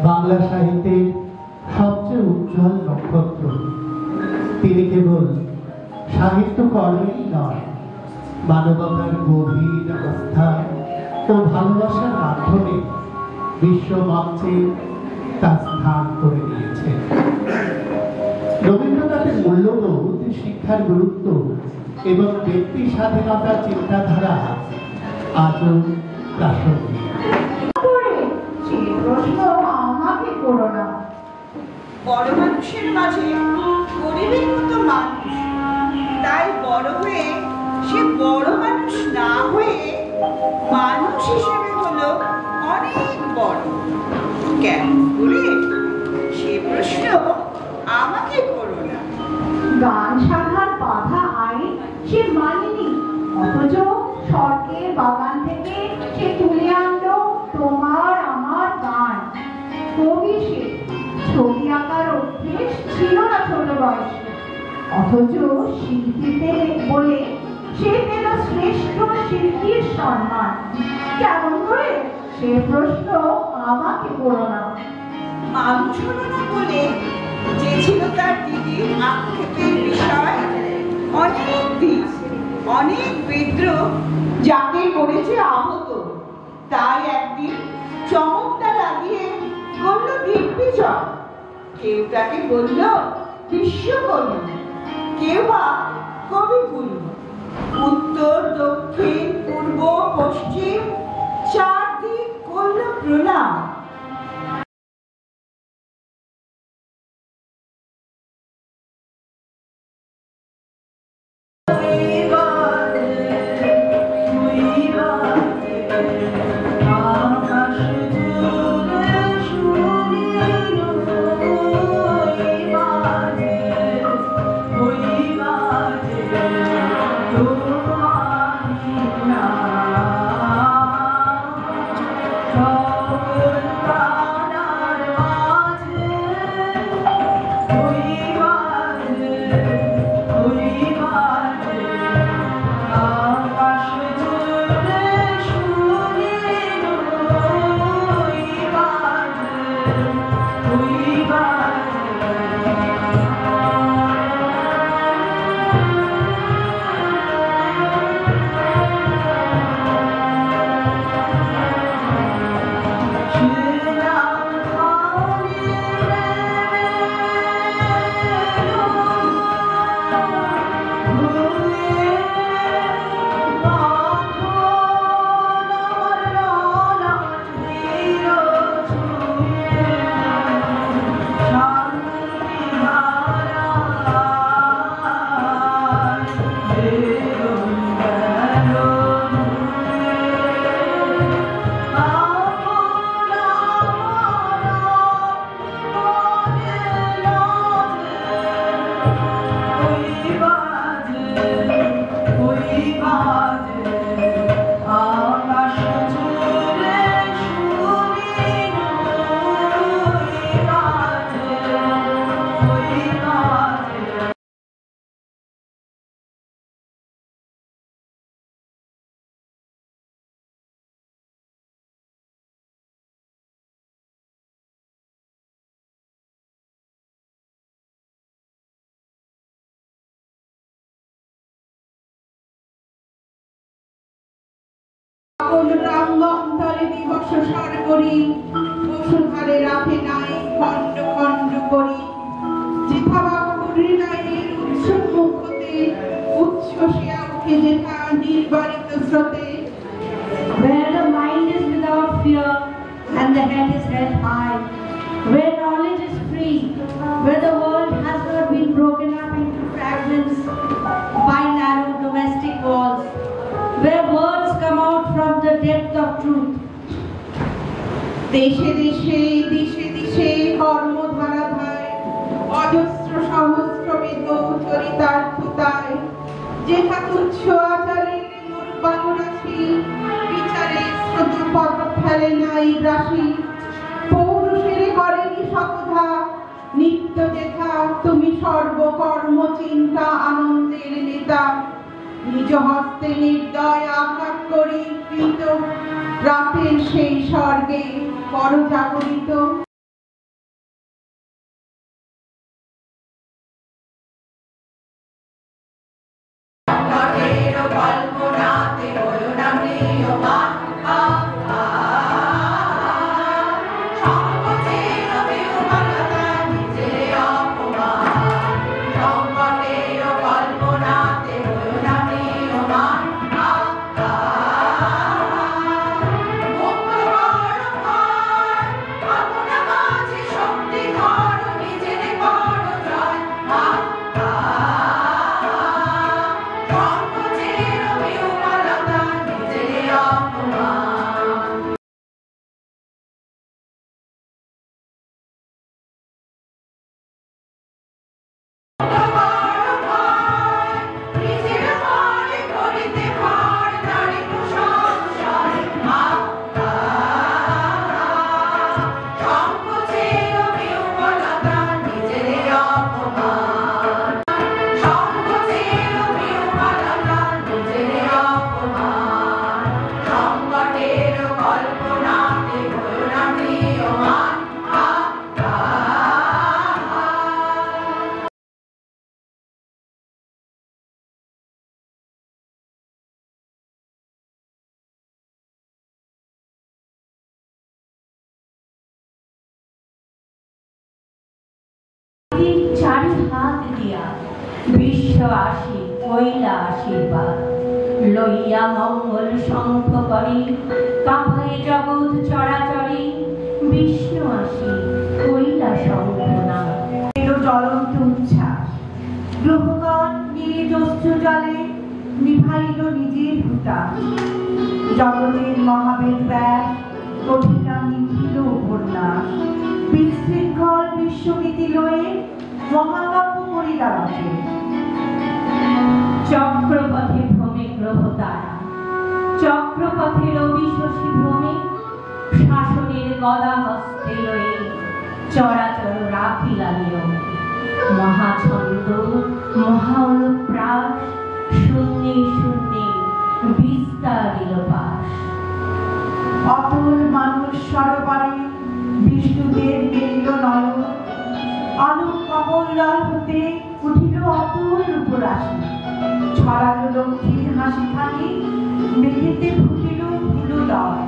বাংলা সাহিত্যের সবচেয়ে উজ্জ্বল নক্ষত্র। তিনি কেবল সাহিত্য কর্মেই নয়, মানবতার গভীর আস্থা ও ভালোবাসার মাধ্যমে বিশ্বমঞ্চে তার স্থান করে নিয়েছেন। রবীন্দ্রনাথের মূল্যবোধ, শিক্ষার গুরুত্ব এবং ব্যক্তি স্বাধীনতার চিন্তাধারা আজও প্রাসঙ্গিক। বড় মানুষের মাঝে গরিবের মতো মানুষ, তাই বড় হয়ে সে বড় মানুষ না হয়ে মানুষ হিসেবে হলো অনেক বড়। কেন করে সে প্রশ্ন আমাকে করো না। গান শাখার বাধা আইন সে মানেনি, অথচ স্বর্গের বাগান থেকে সে তুলে আনলো তোমার আমার গান। কবি সে, ছবি আঁকার অভ্যেস ছিল না ছোট বয়সে, অথচ শিল্পীতে বলে সে পেল শ্রেষ্ঠ শিল্পীর সম্মান। কেমন করে সে প্রশ্ন আমাকে করো না। মানুষ হলো না বলে যে ছিল তার দিদির আক্ষেপের বিষয়, অনেক দিক, অনেক বিদ্রোহ যাকে করেছে আহত, তাই একদিন চমকটা লাগিয়ে করল দিগ্বিজয়। কেউ তাকে বলল বিশ্বকবি, কেউ বা কবি পুণ্য। উত্তর দক্ষিণ পূর্ব পশ্চিম চারদিক করল প্রণাম। Where the mind is without fear and the head is held high, where knowledge is free, where the world has not been broken up into fragments by narrow domestic walls, where words come out from the depth of truth. দেশে দেশে দিশে দিশে কর্মধারাধায় অজস্র সহস্রবিদ চরিতার্থতায় যেথা তুচ্ছ আচারে বাংলাছি বিচারে স্রোতপথ ফেলে নাই রাশি পৌরুষের করেনি শতধা নিত্য যেথা তুমি সর্বকর্ম চিন্তা আনন্দের নেতা নিজ হস্তে নির্দয় আঘাত করি কৃত রাতের সেই স্বর্গে পরজাগরিত করিয়া বিশ্ববাসী কইলা আশীর্বাদ লইয়া মঙ্গল শঙ্খ করি কাঁপাই জগৎ চরাচরি বিষ্ণু আসি কইলা শঙ্খনা জ্বলন্ত উচ্ছ্বাস গ্রহগণ নির্দস্যু জলে নিভাইল নিজের হুতা জগতের মহাবেদ ব্যাস কঠিনা নিখিল উপন্যাস বিশৃঙ্খল বিশ্বগীতি লয়ে মহাকাব্য করিলা রাখে চক্রপথে ভ্রমে গ্রহ তারা চক্রপথে রবি শশী ভ্রমে শাসনের গদা হস্তে লয়ে চরাচর রাখিলা নিয়মে মহাছন্দ মহা অনুপ্রাস শূন্যে শূন্যে বিস্তারিল পাশ অতুল মানুষ সরোবরে বিষ্ণুদেব মেলিল নয়ন আলোক কমলদল হতে উঠিল অতুল রূপরাশি ছড়ালো লক্ষ্মীর হাসি খানি মেঘেতে ফুটিল ফুলদয়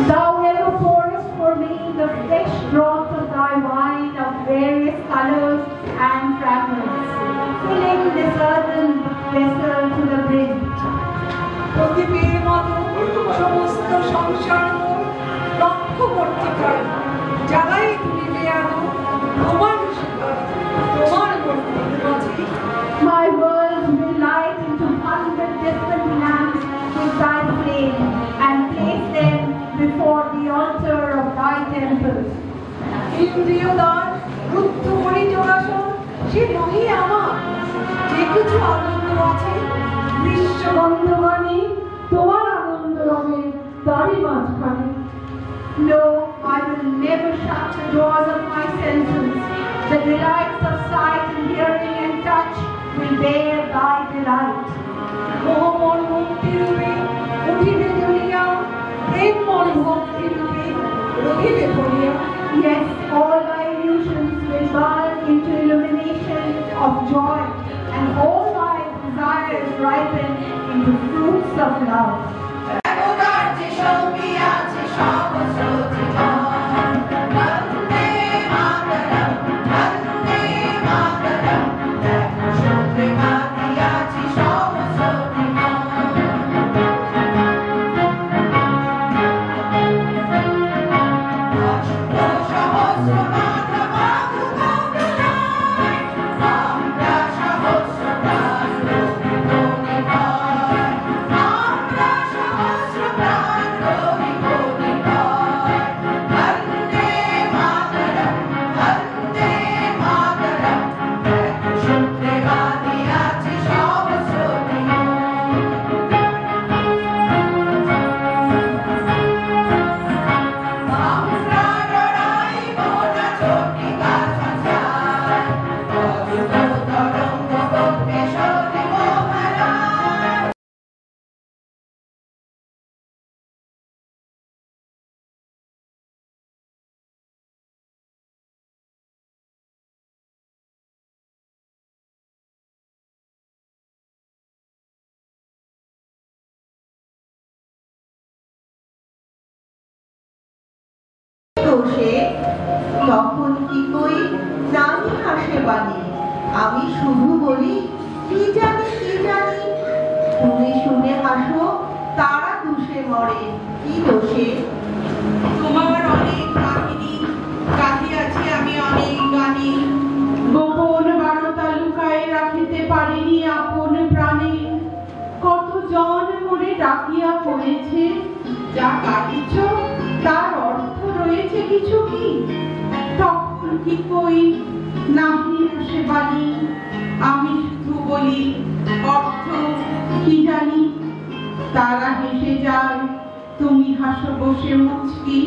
Thou ever pourest for me the fresh draught of thy wine of various colors and fragrance, filling this earthen vessel to the brim. প্রদীপের মতো সমস্ত সংসার লক্ষ্য করতে পারে যারাই তুলিবে আলো তোমার শিকার তোমার মন্দির মাঝে My world will light into 100 different lamps with thy flame and place them before the altar of thy temple. ইন্দ্রিয় দ্বার রুদ্ধ করি যোগাসন সে নহি আমার যে কিছু আনন্দ আছে বিশ্ববন্ধগণে তোমার আনন্দ রঙে তারই মাঝখানে No, I will never shut the doors of my senses. The delights of sight and hearing and touch will bear thy delight. মোহমন মুক্তি রূপে উঠিবে জ্বলিয়া প্রেমময় ভক্তি রূপে রহিবে ভরিয়া Yes, all thy illusions will burn into illumination of joy, and all thy desires ripen into fruits of love. Sahasra কি কই নামি হাসে বাণী, আমি শুধু বলি কি জানি কি জানি। তুমি শুনে হাসো, তারা দুষে মরে, কি দোষে? তোমার অনেক কাহিনী গাহিয়াছি আমি অনেক গানে, গোপন বারতা লুকায় রাখিতে পারিনি আপন প্রাণে। কত জন মনে ডাকিয়া পড়েছে, যা গাহিছ তার অর্থ রয়েছে কিছু কি? তখন কি কই নাহি হাসে বাণী, আমি শুধু বলি অর্থ কি জানি। তারা হেসে যায়, তুমি হাসো বসে মুচকি।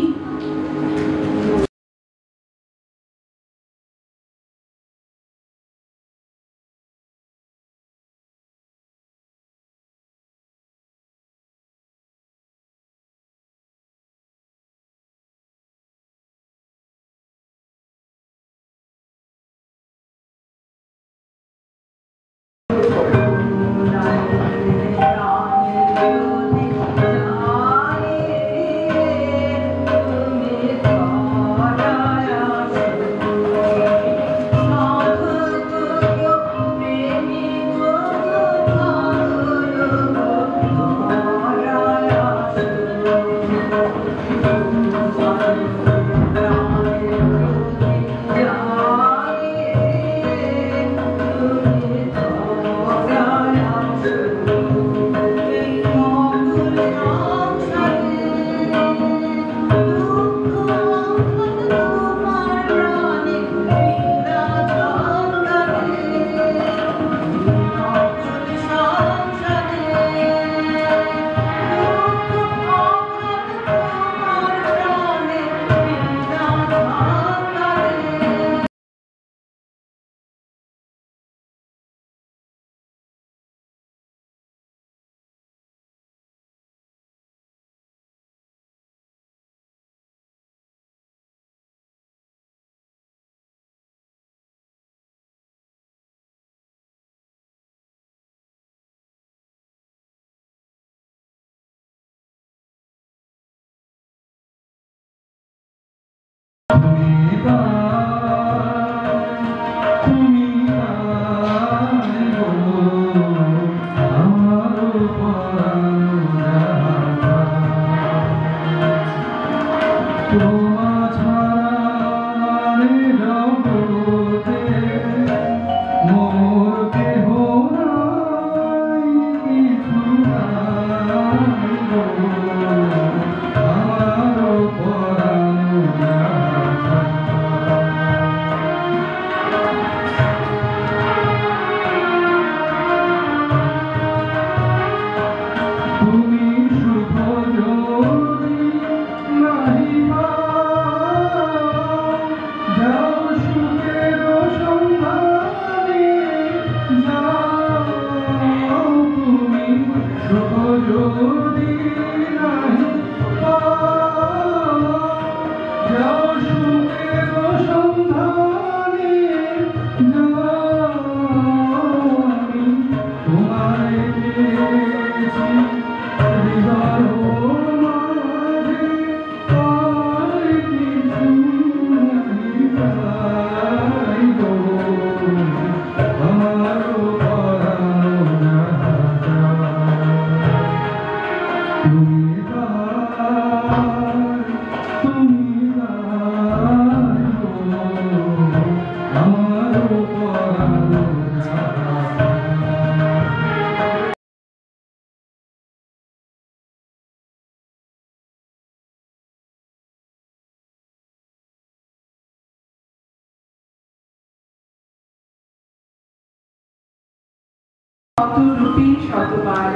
শতরূপী শতবার,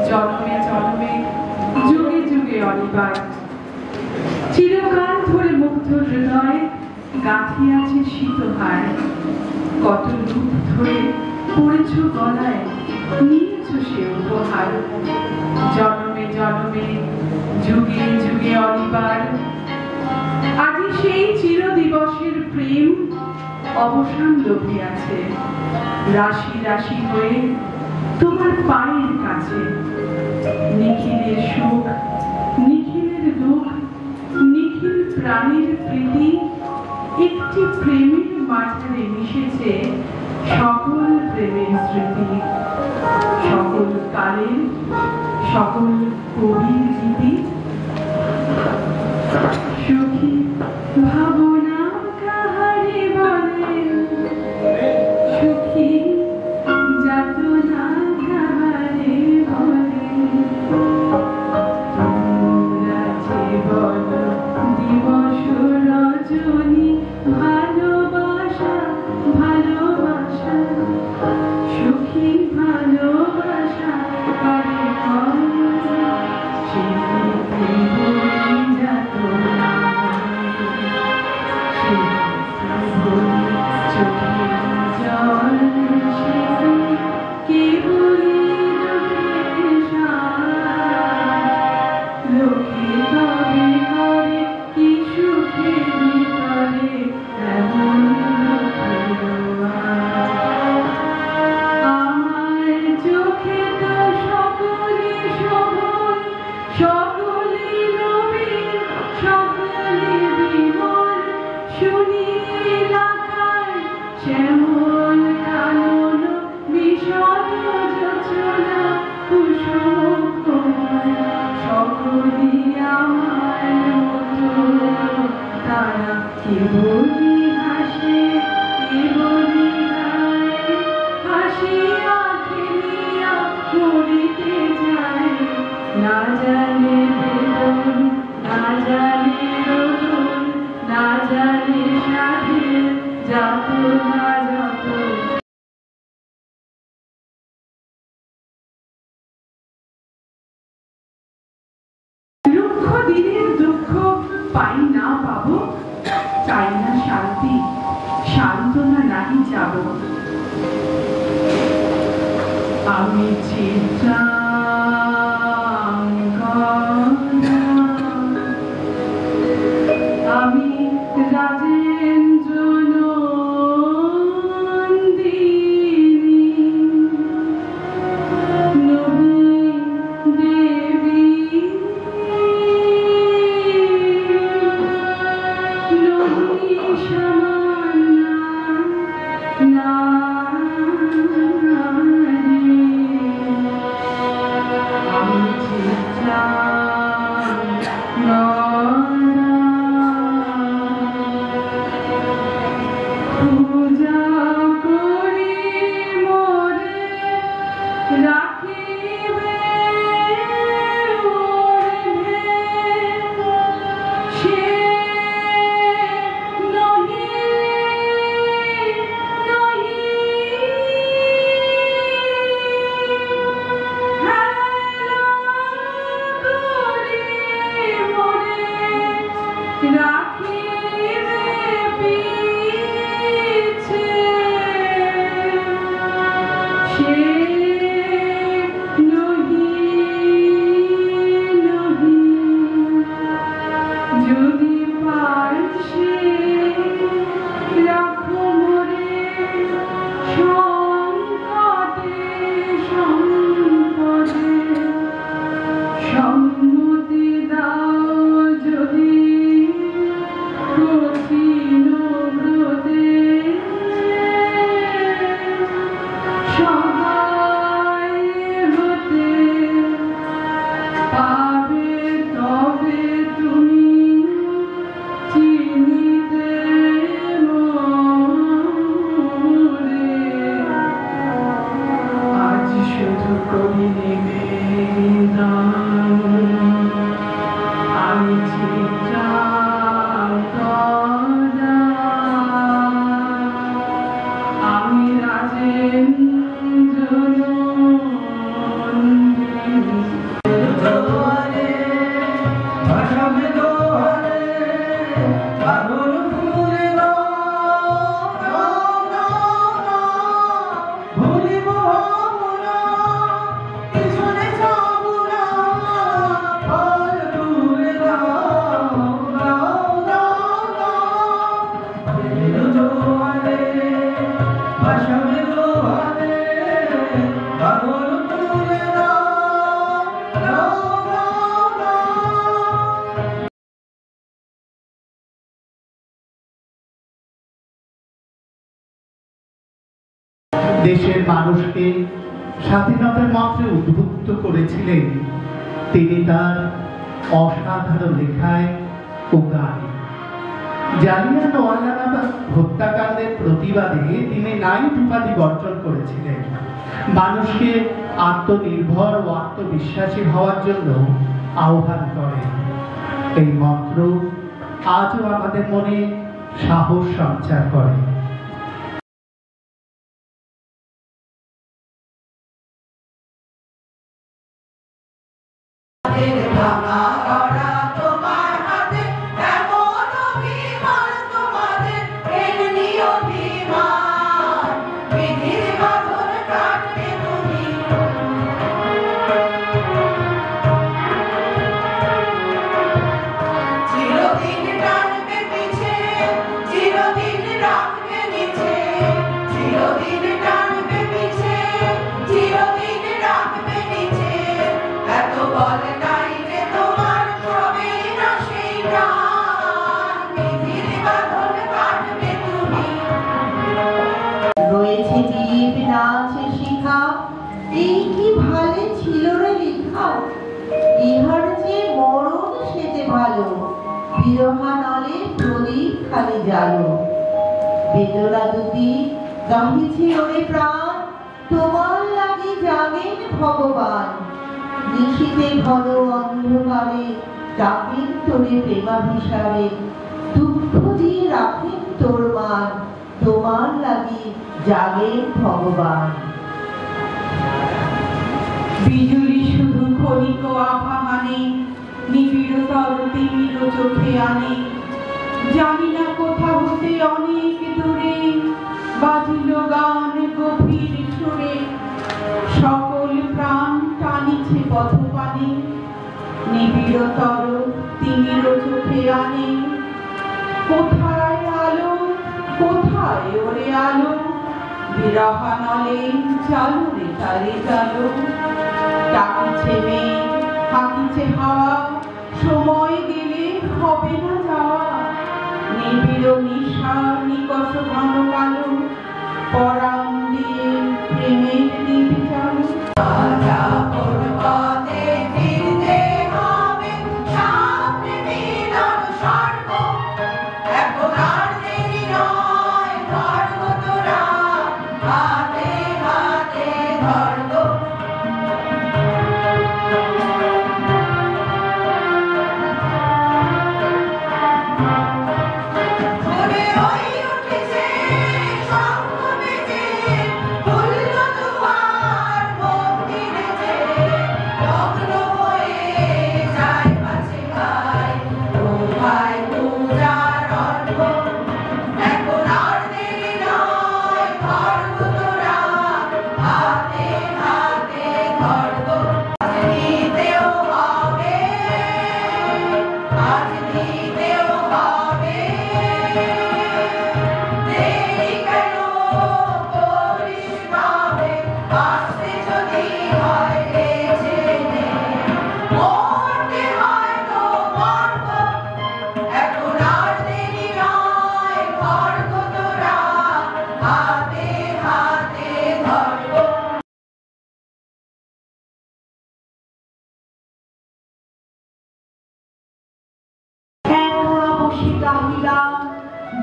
জন্মে জন্মে যুগে যুগে অনিবার। চিরকাল ধরে মুগ্ধ হৃদয় গাঁথিয়াছে শীতহার। কত রূপ ধরে পড়েছ গলায়, নিয়েছ সে উপহার। জন্মে জন্মে যুগে যুগে অনিবার। আজি সেই চির দিবসের প্রেম অবসান লভিয়াছে। রাশি রাশি হয়ে তোমার পায়ের কাছে। নিখিলের সুখ, নিখিলের দুঃখ, নিখিল প্রাণের প্রীতি একটু প্রেমের মাঝারে মিশেছে সকল প্রেমের স্মৃতি, সকল কালের সকল কবির গীতি। সুখী ভাবনা কাহারে বলে, সুখী যাতনা কাহারে বলে, তোমরা জীবন দিবস রজনী ভালোবাসা ভালোবাসা, সুখী ভালোবাসা কারে বলে, সে বলি যাতনা, সে বলি চোখের জল, সে কে বলি লোকের সার, লোকে তবে করে কি সুখে ভিতরে এমন লোকের আর। আমার চোখে তো সকলে শোভন, সকলে নবীন, সকলে বিমল, সুনীল আকাশ শ্যামল কানন, বিশদ যোচনা কুসুম কোমল, সকলে আমার মতো তারা কে বলি হাসে, কে বলি গায়, হাসিয়া খেলিয়া করিতে যায়, না জানে বেদন, না জানে রোদন, না জানে সাধের যত না যত। রুক্ষ দিনের দুঃখ পাই না পাবো, চাই না শান্তি, সান্ত্বনা নাহি যাব। আমি চিত্রাঙ্গনা, আমি রাজেন্দ্র নন্দিনী, নবী দেবী, নবী সামান্না নারী, দেশের মানুষকে স্বাধীনতার মন্ত্রে উদ্বুদ্ধ করেছিলেন তিনি তার অসাধারণ লেখায় ও গানে। জালিয়ানওয়ালাবাগ হত্যাকাণ্ডের প্রতিবাদে তিনি নাইট উপাধি বর্জন করেছিলেন। মানুষকে আত্মনির্ভর ও আত্মবিশ্বাসী হওয়ার জন্য আহ্বান করেন। এই মন্ত্র আজও আমাদের মনে সাহস সঞ্চার করে। রয়েছে জীব নাচ শিখা, এই কি ভালে ছিল রে লিখা। ইহার যে মরণ সেতে ভালো, বিরহা নলে প্রদীপ খালি জালো। বেদনা দুটি গাহিছে ওরে প্রাণ, তোমার লাগি জাগেন ভগবান। নিশীতে ঘন অন্ধকারে ডাকেন তোরে প্রেমাভিসারে, দুঃখ দিয়ে রাখেন তোর মান, তোমার লাগি জাগেন ভগবান। বিজুলি শুধু ক্ষণিক আভা হানে, নিবিড়তর তিমির চোখে আনে। জানি না কোথা হতে অনেক দূরে বাজিল গান গভীর সুরে। সকল প্রাণ টানিছে পথপানে, নিবিড়তর তিমির চোখে আনে। কোথায় আলো, কোথায় ওরে আলো, বিরহা নলে চালু রে তারে চালু। ডাকিছে মেঘ, হাকিছে হাওয়া, সময় গেলে হবে না যাওয়া। নিবিড় নিশার নিকষ ঘন কালো, পরাণ দিয়ে প্রেমের দীপ চালু।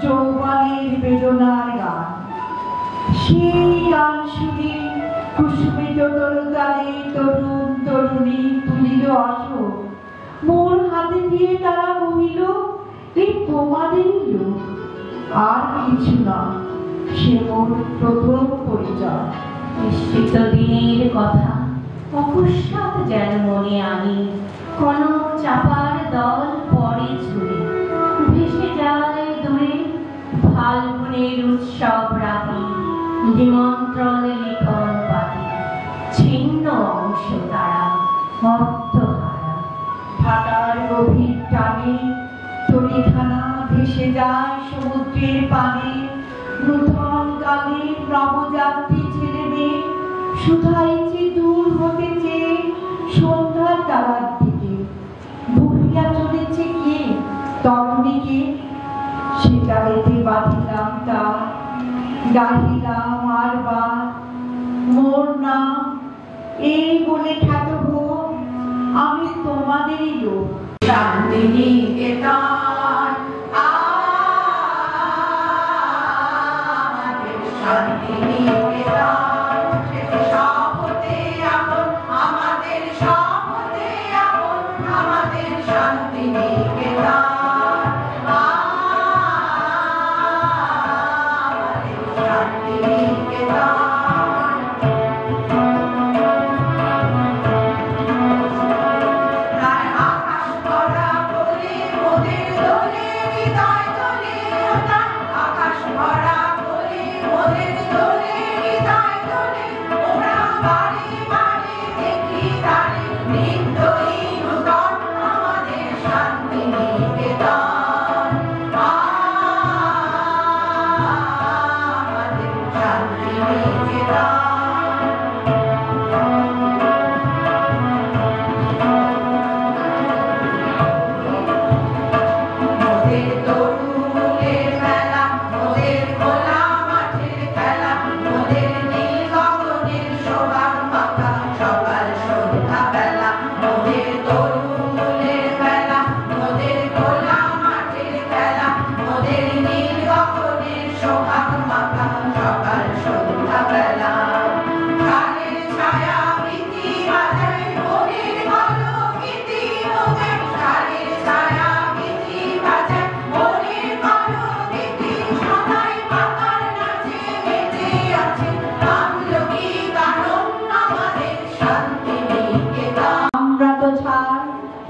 যৌবনের বেদনার গান, সেই গান শুনে কুসুমিত তরুতালে তরুণ তরুণী তুলিল আসর। মোর হাতে দিয়ে তারা কহিল, এই তোমাদেরই লোক, আর কিছু না, সে মোর প্রথম পরিচয়। নিশ্চিত দিনের কথা অকস্মাৎ যেন মনে আনি, কনক চাপার দল পরে ছুড়ে ভেসে যায় দূরে। ফাল্গুনের উৎসব রাতে নিমন্ত্রণ লিখন পাতে, ছিন্ন অংশ তারা অর্থহারা। ভাটার গভীর টানে তরিখানা ভেসে যায় সমুদ্রের পানে। নূতন গানে নবযাত্রী ছেলে মেয়ে শুধাইছে দূর হতে চেয়ে সন্ধ্যার তারার দিকে। ভুলিয়া চলেছে কে তরুণীকে, সেটা রেতে বাঁধিলাম তার, গাহিলাম আর বার তাদেরই লোক। শান্তিনিকেতন আমাদের শান্তিনিকেতন, সেটি সব হতে আপন, আমাদের সব হতে আপন, আমাদের শান্তিনিকেতন, আমাদের শান্তিনিকেতন।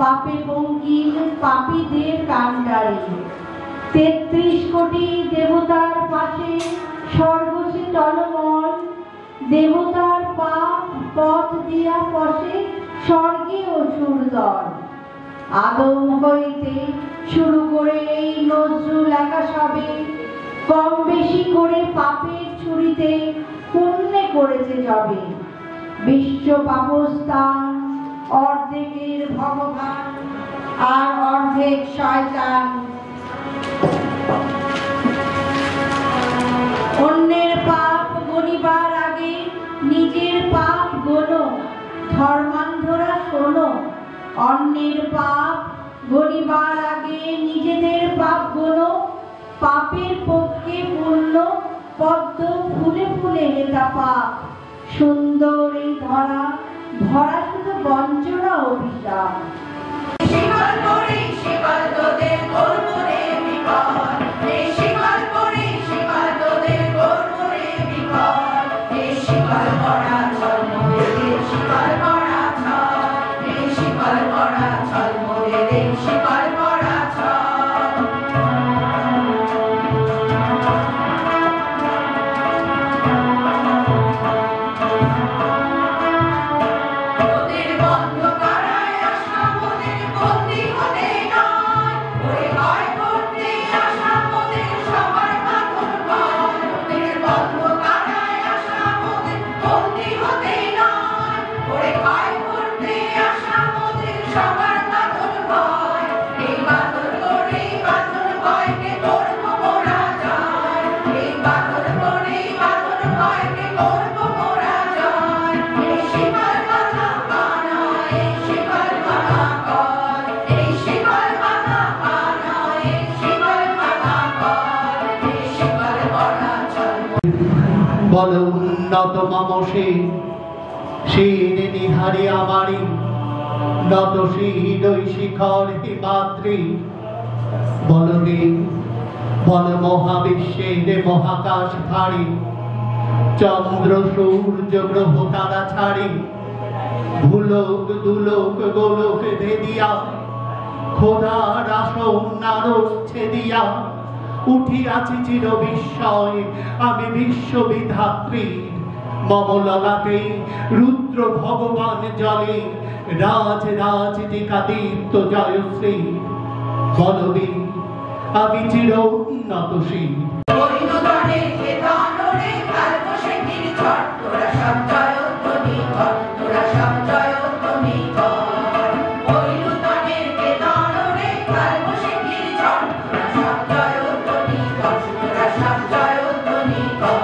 পাপে বঙ্কিম পাপীদের কাণ্ডারে ৩৩ কোটি দেবতার পাশে স্বর্গসে টলমল, দেবতার পাপ পথ দিয়া পশে স্বর্গে অসুর দল। আদম হইতে শুরু করে এই নজরুল লেখা সবে কম বেশি করে পাপের ছুরিতে পুণ্যে করেছে যবে। বিশ্ব পাপস্থান অর্ধেকের ভগবান আর অর্ধেক শয়তান। অন্যের পাপ গণিবার আগে নিজের পাপ গোনো, ধর্মান্ধরা শোনো। অন্যের পাপ গণিবার আগে নিজেদের পাপ গোনো, পাপের পক্ষে পুণ্য পদ্ম ফুলে ফুলে হেতা পাপ। সুন্দর এই ধরা ভরা শুধু বঞ্চনা অভিশাপ। শিকল পরে শিকল তোদের করব রে বিকল, এই শিকল পরে শিকল তোদের করব রে বিকল, এই শিকল পরা ছল মোদের শিকল পরা ছল, এই শিকল পরা ছল মোদের শিকল পরা ছল। ওদের বন্ধ কারায় আসা মোদের বন্দী হতে নয়, ওরে ভয় করতে আসা মোদের সবার বাঁধন ভয়। ওদের বন্ধ কারায় আসা মোদের বন্দী হতে নয়, ওরে ভয় করতে আসা মোদের সবার বাঁধন ভয়। এই বাঁধন করে বাঁধন ভয়কে করব মোরা জয়, এই বাঁধন করে বাঁধন ভয়কে করব মোরা জয়। এই শিকল বাঁধা পা নয়, এই শিকল বাঁধা কর, এই শিকল বাঁধা পা নয়, এই শিকল বাঁধা কর, এই শিকল পরা ছল। বল উন্নত মামসে শীন নিহারি আমারি, নত শীন ওই শিখর হে মাতৃ। বল দেব বল মহাবিশ্বের মহাকাশ ভারী, চন্দ্র সূর্য গ্রহ তারা ছাড়ি। ভুলোক দুলোক গোলোক ভেদিয়া, খোদার আসন নারস ছেদিয়া। উঠিয়াছি চির বিস্ময় আমি বিশ্ববিধাত্রী, মম ললাটে রুদ্র ভগবান জলে। রাজ রাজ টিকাদীপ্ত জয়শ্রী, বলবীর আমি চির উন্নতশীল। বৈনগণের কেতন রে কালবৈশাখীর ঝড়, তোরা সব জয়ধ্বনি কর, তোরা সব জয়ধ্বনি কর। বৈনগণের কেতন রে কালবৈশাখীর ঝড়, তোরা সব জয়ধ্বনি কর, তোরা সব জয়ধ্বনি কর।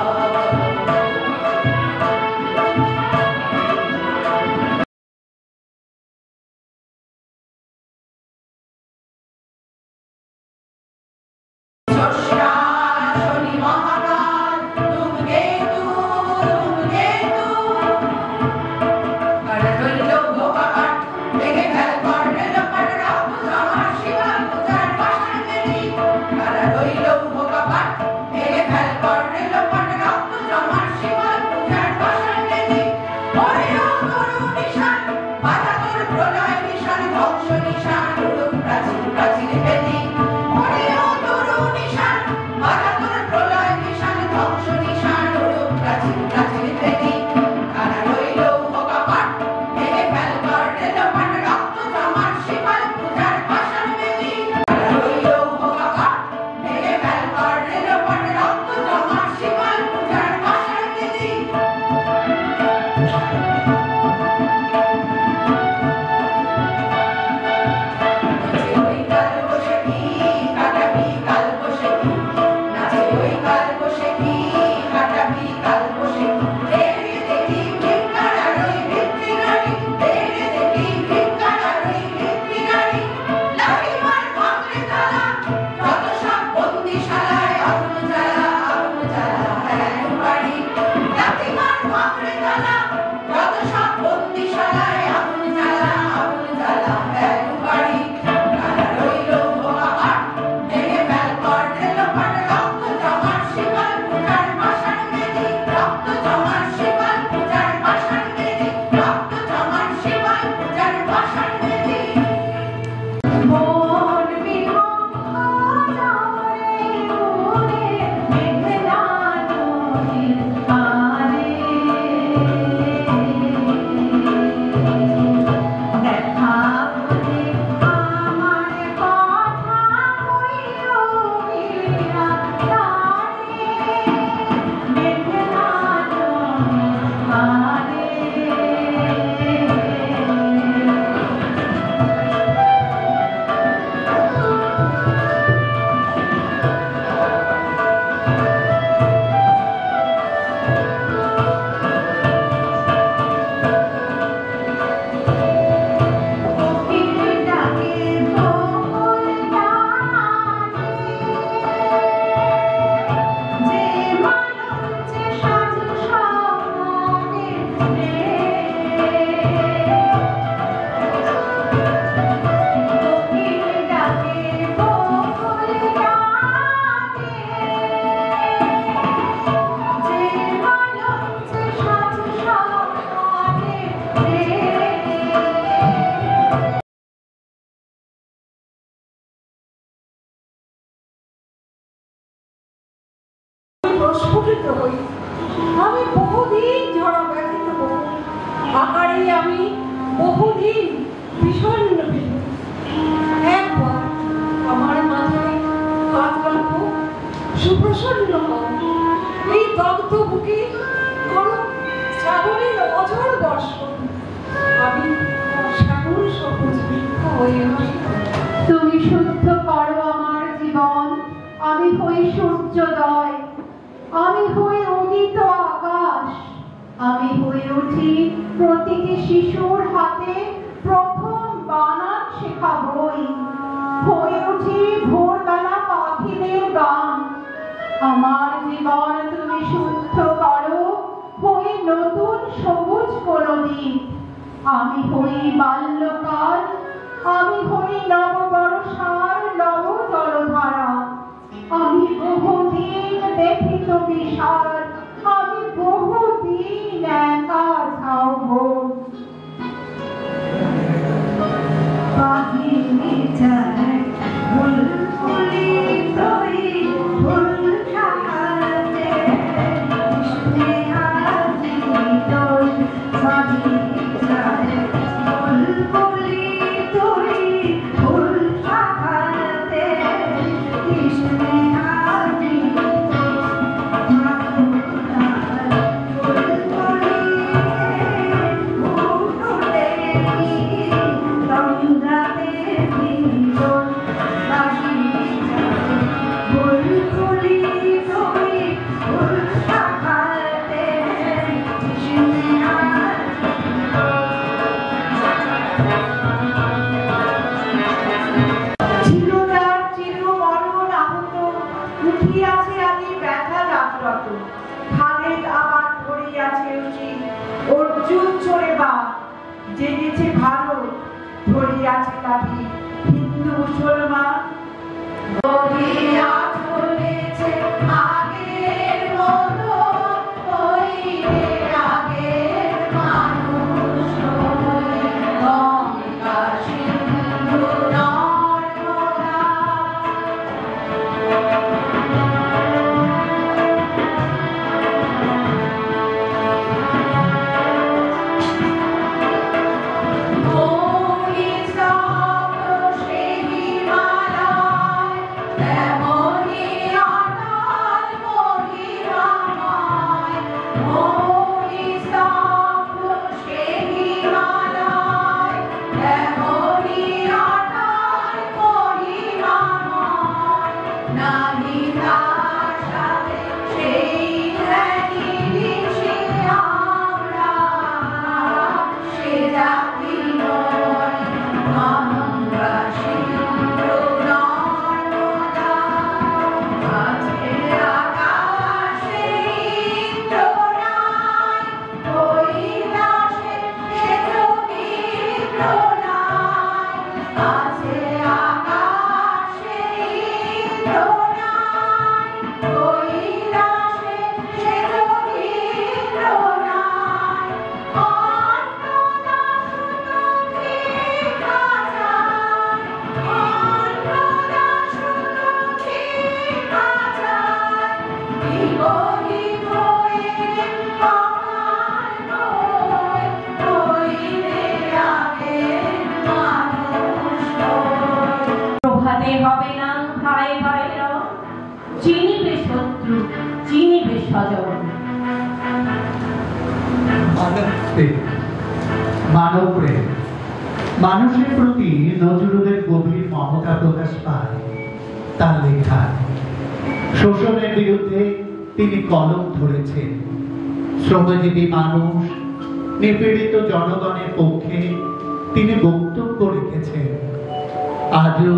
প্রস্ফুটিত হই। আমি বহুদিন ঝড় ব্যথিত হই, আকারে আমি বহুদিন বিষণ্ণ হই। একবার আমার মাথায় হাত রাখো, সুপ্রসন্ন হও। এই দগ্ধ বুকে করো শ্রাবণের অঝড় দর্শন। আমি শ্যামল সবুজ বৃক্ষ হয়ে আসি। তুমি শুদ্ধ করো আমার জীবন, আমি হই সূর্যোদয়, আমি হই উদিত আকাশ, আমি হয়ে উঠি প্রতিটি শিশুর হাতে প্রথম বানান শেখা বই, হয়ে উঠি ভোরবেলা পাখিদের গান। আমার জীবন তুমি শুদ্ধ করো, হয়ে নতুন সবুজ করদীপ। আমি হই বাল্যকাল, আমি হই নববর্ষার নব জলধারা। আমি বহুদিন ব্যথিত বিষাদ, আমি বহুদিন একা ঝাউবো। পাখিনি চায় বুলবুলি তোই ফুল খাতে, কৃষ্ণে আজি তোই পাখিনি চায় বুলবুলি তোই ফুল পথে হবে না ভাই ভাইরা, চিনিবে শত্রু, চিনিবে স্বজন। মানব প্রেম, মানুষের প্রতি নজরুলের গভীর মমতা প্রকাশ পায় তার লেখায়। শোষণের বিরুদ্ধে তিনি কলম ধরেছেন। শ্রমজীবী মানুষ, নিপীড়িত জনগণের পক্ষে তিনি বক্তব্য রেখেছেন। আজও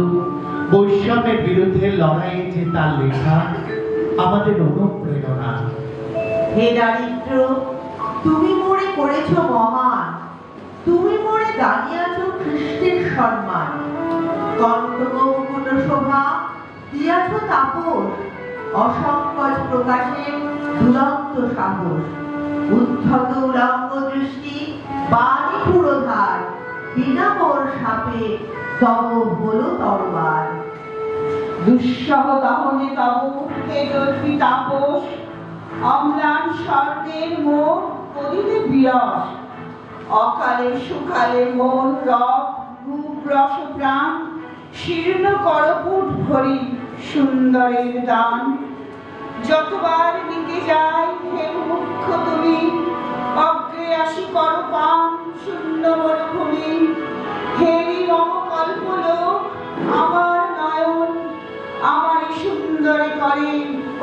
বৈষম্যের বিরুদ্ধে লড়াই যে তার লেখা আমাদের অনুপ্রেরণা। হে দারিদ্র, তুমি মোরে করেছ মহান, তুমি মোরে দাঁড়িয়েছ খ্রিস্টের সম্মান। কণ্ঠমুকুট শোভা দিয়াছ তাপস, অসংকোচ প্রকাশে দুরন্ত সাহস। উদ্ধত উলঙ্গ দৃষ্টি বাণী পুরোধার, বিনা মোর সাপে তব হলো তরবার। দুঃসহ দহনে তব তেজস্বী তাপস, অম্লান স্বর্গের মোর করিলে বিরস। অকালে সুকালে মন রব রূপ রস প্রাণ, শীর্ণ করপুট ভরি সুন্দরের দান। যতবার দিকে যাই হে মুখ্য তুমি, অগ্রে আসি কর পান শূন্য মরুভূমি। হেরি মম কল্পলোক আমার নয়ন, আমার সুন্দরে করে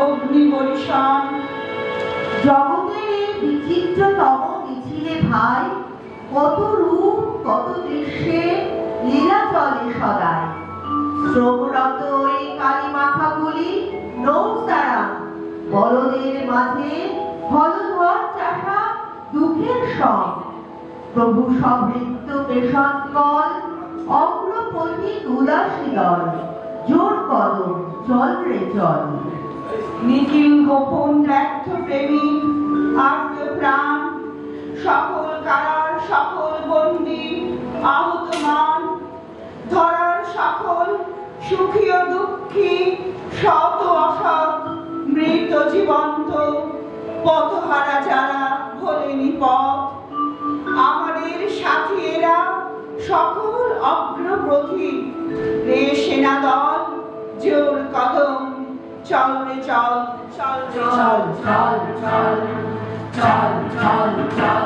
অগ্নি বর্ষণ। জগতের এই বিচিত্রতম মিছিলে ভাই, কত রূপ কত দৃশ্যে লীলা চলে সদাই। শ্রমরত এই কালী মাথাগুলি নৌসারা, বলদের মাঝে হলধর চাষা দুঃখের সঙ্গ। প্রভু সমৃদ্ধ পেশন কল, অগ্রপথী উদাসী দল। জোর কদম চল রে চল। নিখিল গোপন ব্যর্থ প্রেমী আর্ত প্রাণ, সকল কারার সকল বন্দী আহত মান। ধরার সকল সুখী ও দুঃখী, শত অসৎ মৃত জীবন্ত। পথহারা যারা ভোলেনি পথ, আমাদের সাথী এরা সকল অগ্রপথী। রে সেনা দল জোর কদম চল রে চল, চল রে চল, চল চল চল চল চল।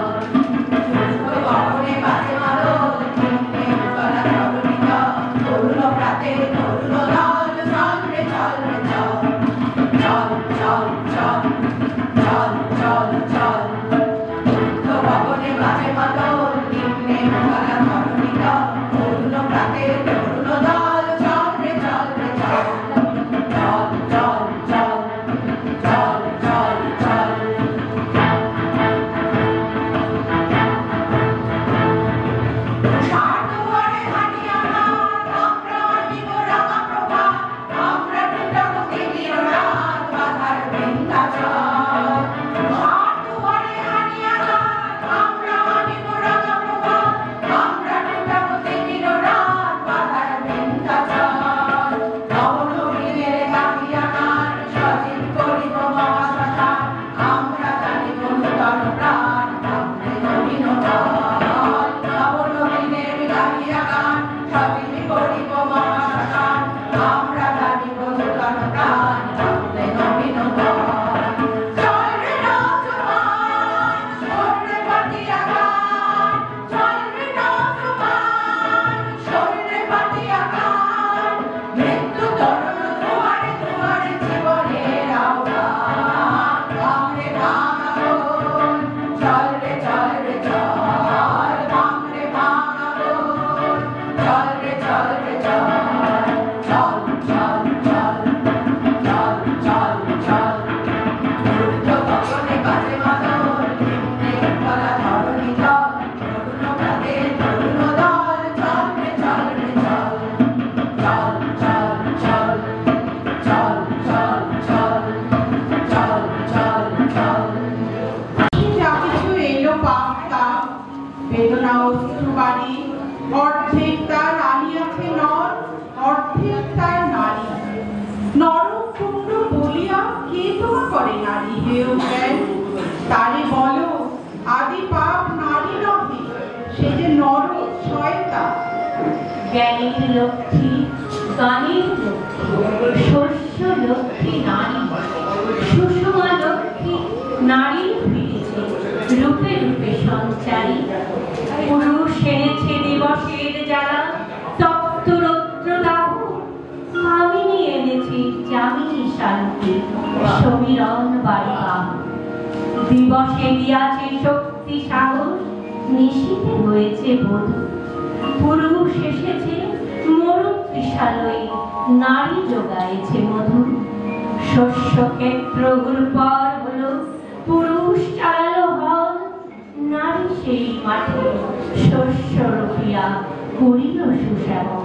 বেদনা অশ্রুবাণী, অর্ধেক তার আনিয়াছে নর, অর্ধেক তার নারী। নরকুণ্ড বলিয়া কে তোমা করে নারী হেয় জ্ঞান? তারে বলো আদি পাপ নারী নহে, সে যে নর শয়তা। জ্ঞানীর লক্ষ্মী গানের লক্ষ্মী, শস্য লক্ষ্মী নারী, সুষমা লক্ষ্মী নারী ফিরেছে রূপে রূপে সঞ্চারী। পুরুষ এনেছে দিবসের জ্বালা তপ্ত রৌদ্র দাহ, আমি নিয়ে এনেছি জামিনী শান্তি সমীরণ বারিকা। দিবসে দিয়াছে শক্তি সাহস, নিশীথে হয়েছে বধূ। পুরুষ এসেছে মরু তৃষালয়ী, নারী যোগাইছে মধু। শস্য ক্ষেত্র উর্বর হলো, পুরুষ চালালো হল, নারী সেই মাঠে শস্য রোপিয়া করিল সুশ্যামল।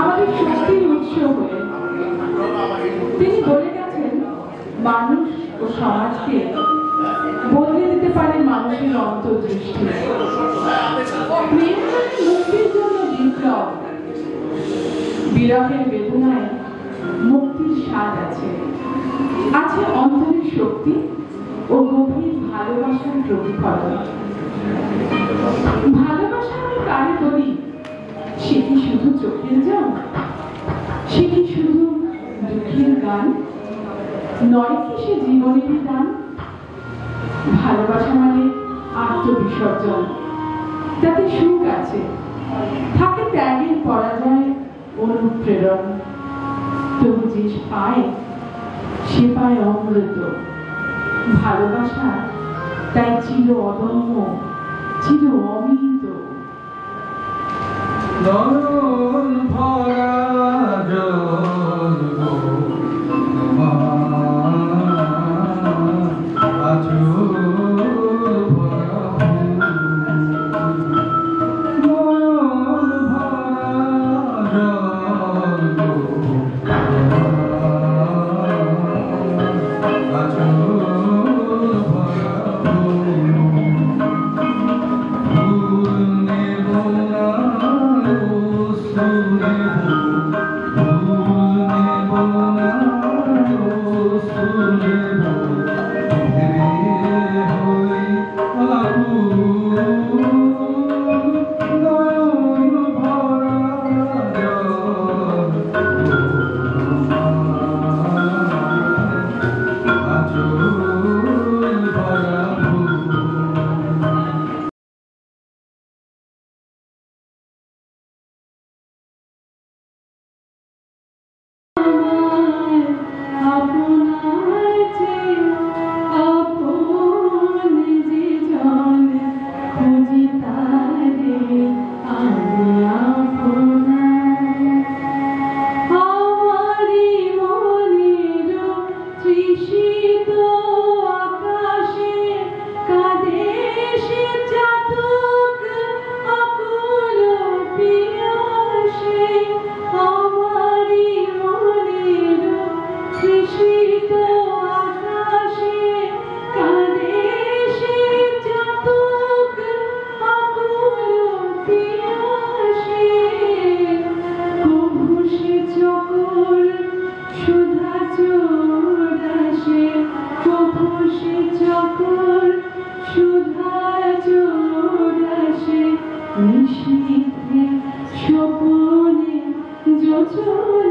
আমাদের শক্তির উৎস হয়ে তিনি বলে গেছেন, মানুষ ও সমাজকে বদলে দিতে পারে মানুষের অন্তর্দৃষ্টি। প্রেম মুক্তির জন্য বিপ্লব, বিরহের বেদনায় মুক্তির স্বাদ আছে, আছে অন্তরের শক্তি ও গভীর ভালোবাসার প্রতিফলন। ভালোবাসা আমি কারে বলি, সে কি শুধু চোখের জল, সে কি শুধু দুঃখের গান, নয় কি সে জীবনের গান? ভালোবাসা মানে আত্মবিসর্জন, তাতে সুখ আছে, থাকে ত্যাগের পরাজয় অনুপ্রেরণ। তবু যে পায় সে পায় অমৃত। ভালোবাসা তাই চির অদম্য, চির অমিত। নয়ন ভরা জল গো তোমার, আঁচল ভরা ফুল। নয়ন ভরা জল গো তোমার, আঁচল ভরা ফুল। ফুল নেব না নিশীথে স্বপনে যোচনা